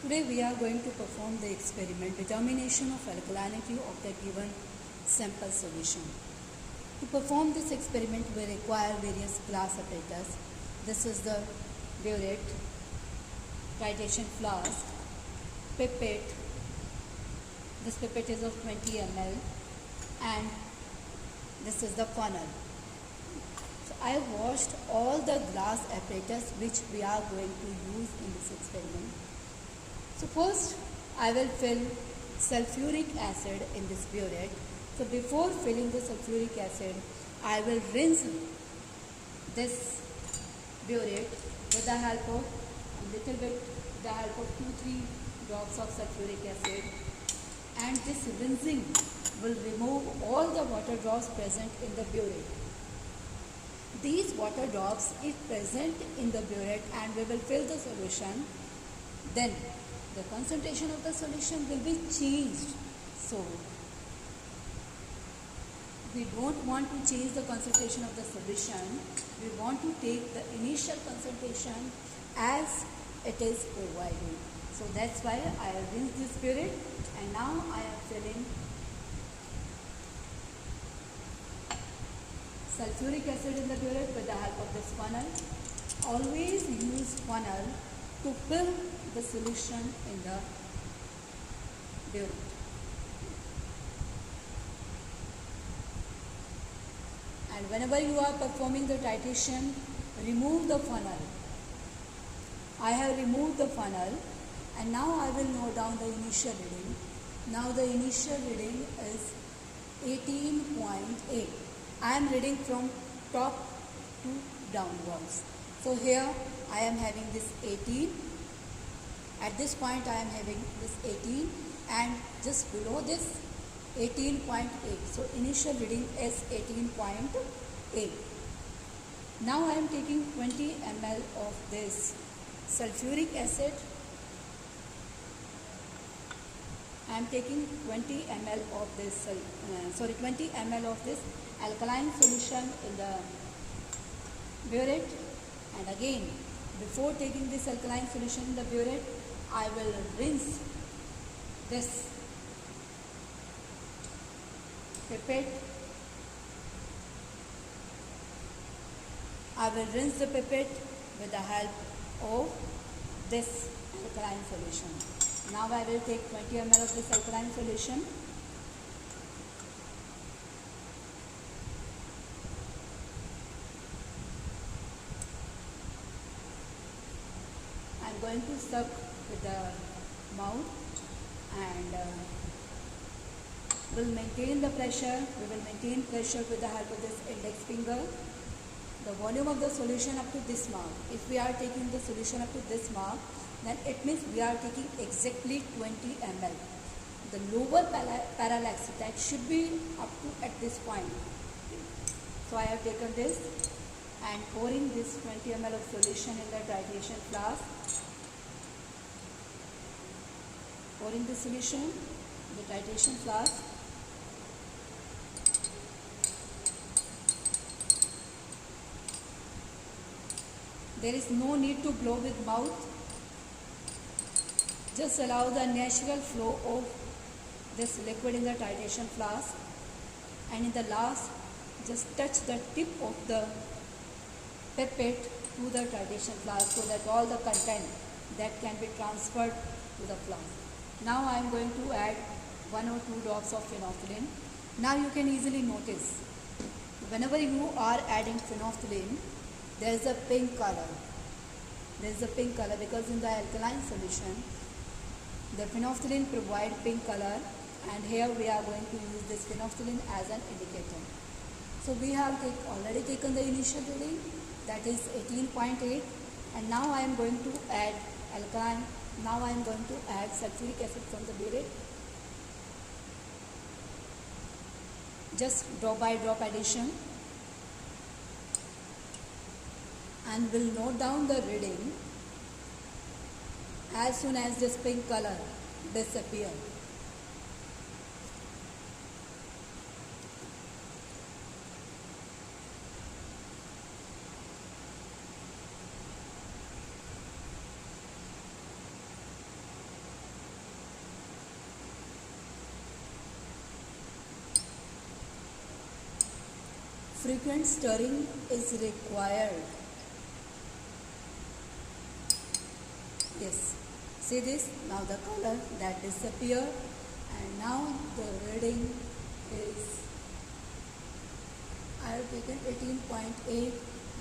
Today we are going to perform the experiment determination of alkalinity of the given sample solution. To perform this experiment we require various glass apparatus. This is the burette, titration flask, pipette. This pipette is of 20 ml and this is the funnel. So I have washed all the glass apparatus which we are going to use in this experiment. So first I will fill sulfuric acid in this burette. So before filling the sulfuric acid, I will rinse this burette with the help of a little bit, the help of 2-3 drops of sulfuric acid, and this rinsing will remove all the water drops present in the burette. These water drops if present in the burette and we will fill the solution, then the concentration of the solution will be changed. So we don't want to change the concentration of the solution. We want to take the initial concentration as it is provided. So that's why I have rinsed this burette and now I am filling sulfuric acid in the burette with the help of this funnel. Always use funnel to fill the solution in the burette. And whenever you are performing the titration, remove the funnel. I have removed the funnel and now I will note down the initial reading. Now the initial reading is 18.8. I am reading from top to downwards. So here I am having this 18. At this point I am having this 18 and just below this 18.8. So initial reading is 18.8. Now I am taking 20 ml of this sulfuric acid. I am taking 20 ml of this 20 ml of this alkaline solution in the burette, and again before taking this alkaline solution in the burette I will rinse this pipette. I will rinse the pipette with the help of this alkaline solution. Now I will take 20 ml of this alkaline solution. I am going to suck with the mouth and will maintain the pressure. We will maintain pressure with the help of this index finger. The volume of the solution up to this mark. If we are taking the solution up to this mark, then it means we are taking exactly 20 ml. The lower parallax that should be up to at this point. So I have taken this and pouring this 20 ml of solution in the titration flask. Pouring the solution in the titration flask. There is no need to blow with mouth. Just allow the natural flow of this liquid in the titration flask, and in the last just touch the tip of the pipette to the titration flask so that all the content that can be transferred to the flask. Now I am going to add 1 or 2 drops of phenolphthalein. Now you can easily notice whenever you are adding phenolphthalein, there is a pink color. There is a pink color because in the alkaline solution, the phenolphthalein provide pink color, and here we are going to use this phenolphthalein as an indicator. So we have already taken the initial reading, that is 18.8, and now I am going to add alkaline. Now I am going to add sulfuric acid from the burette. Just drop by drop addition. And will note down the reading as soon as this pink color disappears. frequent stirring is required. Yes, see this, now the color that disappear, and now the reading is, I have taken 18.8,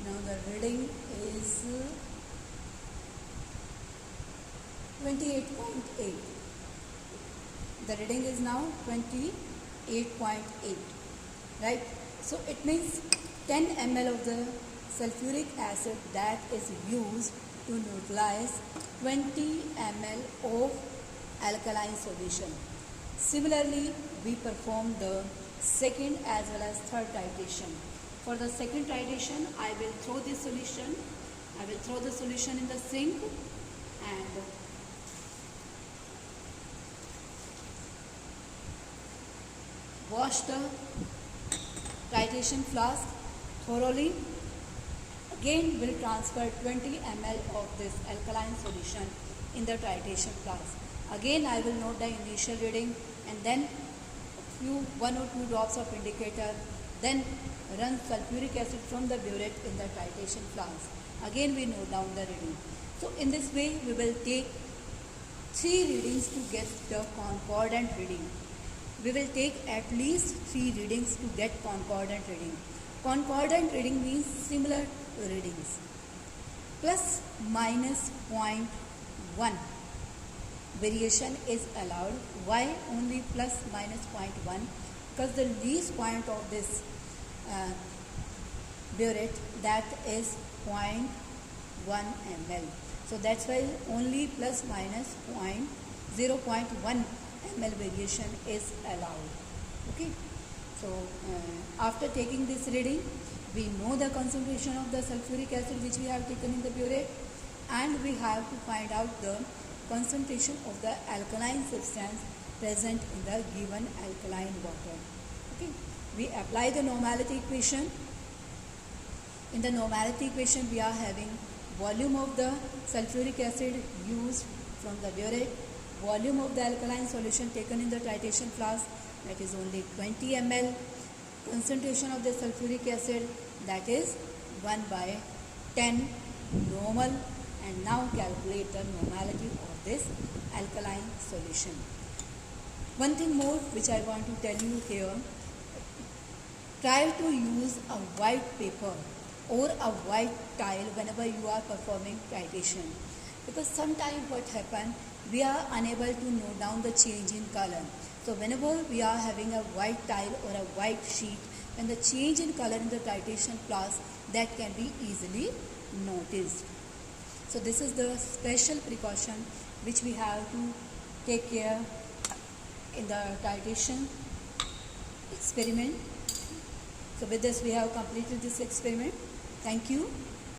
now the reading is 28.8. The reading is now 28.8, right? So it means 10 ml of the sulfuric acid that is used to neutralize 20 ml of alkaline solution. Similarly, we perform the second as well as third titration. For the second titration, I will throw the solution in the sink and wash the titration flask thoroughly. Again, will transfer 20 ml of this alkaline solution in the titration flask. Again, I will note the initial reading and then one or two drops of indicator, then run sulfuric acid from the burette in the titration flask. Again, we note down the reading. So in this way, we will take 3 readings to get the concordant reading. We will take at least 3 readings to get concordant reading. Concordant reading means similar readings. Plus minus 0.1 variation is allowed. Why only plus minus 0.1? Because the least point of this burette, that is 0.1 ml. So that's why only plus minus 0.1 ml variation is allowed. Okay. So after taking this reading, we know the concentration of the sulfuric acid which we have taken in the burette, and we have to find out the concentration of the alkaline substance present in the given alkaline water. Okay. We apply the normality equation. In the normality equation, we are having volume of the sulfuric acid used from the burette, volume of the alkaline solution taken in the titration flask, that is only 20 ml, concentration of the sulfuric acid, that is 1/10 normal, and now calculate the normality of this alkaline solution. One thing more which I want to tell you here, try to use a white paper or a white tile whenever you are performing titration, because sometimes what happens, we are unable to note down the change in color. So whenever we are having a white tile or a white sheet, and the change in color in the titration flask, that can be easily noticed. So this is the special precaution which we have to take care in the titration experiment. So with this, we have completed this experiment. Thank you.